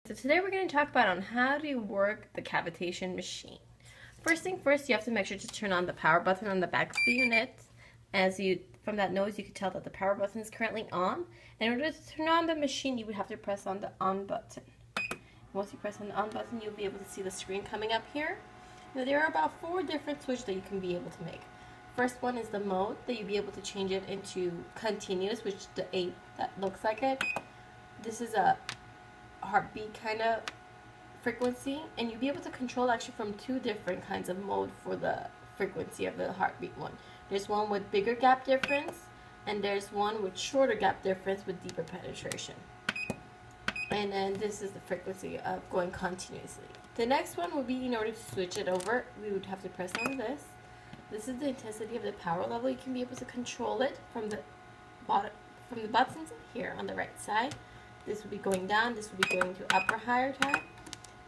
So today we're going to talk about on how to work the cavitation machine. First thing first, you have to make sure to turn on the power button on the back of the unit. From that noise, you can tell that the power button is currently on. In order to turn on the machine, you would have to press on the on button. Once you press on the on button, you'll be able to see the screen coming up here. Now there are about 4 different switches that you can be able to make. First one is the mode, that you'll be able to change it into continuous, which is the 8 that looks like it. This is a heartbeat kind of frequency, and you'll be able to control actually from 2 different kinds of mode for the frequency of the heartbeat one. There's one with bigger gap difference, and there's one with shorter gap difference with deeper penetration. And then this is the frequency of going continuously. The next one would be, in order to switch it over, we would have to press on this. This is the intensity of the power level. You can be able to control it from the bottom, from the buttons here on the right side. This will be going down, this will be going to upper higher time.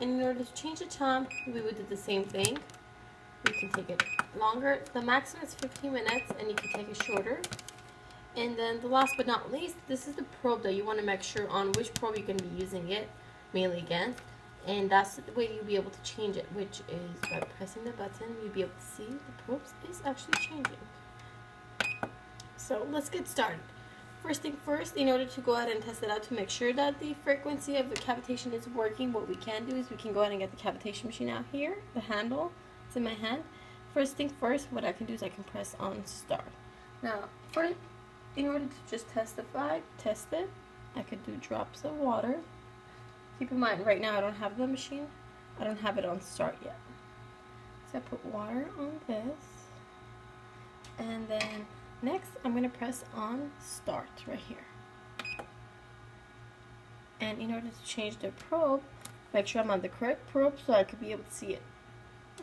And in order to change the time, we would do the same thing. We can take it longer. The maximum is 15 minutes, and you can take it shorter. And then the last but not least, this is the probe that you want to make sure on which probe you're going to be using it mainly against. And that's the way you'll be able to change it, which is by pressing the button. You'll be able to see the probe is actually changing. So let's get started. First thing first, in order to go ahead and test it out to make sure that the frequency of the cavitation is working, what we can do is we can go ahead and get the cavitation machine out here, the handle, it's in my hand. First thing first, what I can do is I can press on start. Now, in order to just test it, I could do drops of water. Keep in mind, right now I don't have the machine, I don't have it on start yet. So I put water on this, and then next, I'm going to press on start right here. And in order to change the probe, make sure I'm on the correct probe so I could be able to see it.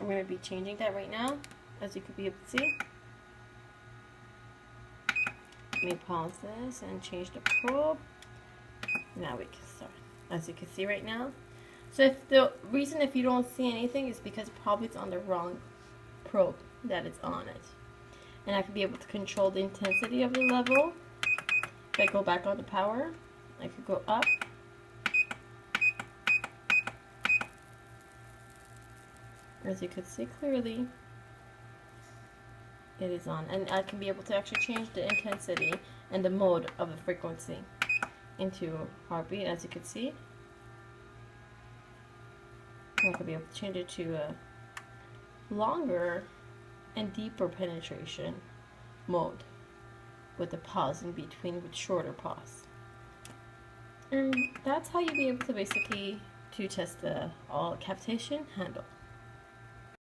I'm going to be changing that right now, as you could be able to see. Let me pause this and change the probe. Now we can start, as you can see right now. So if you don't see anything is because probably it's on the wrong probe that it's on it. And I can be able to control the intensity of the level. If I go back on the power, I could go up. As you can see clearly, it is on. And I can be able to actually change the intensity and the mode of the frequency into heartbeat, as you can see. I could be able to change it to a longer and deeper penetration mode with a pause in between, with shorter pause. And that's how you'll be able to basically test the all cavitation handle.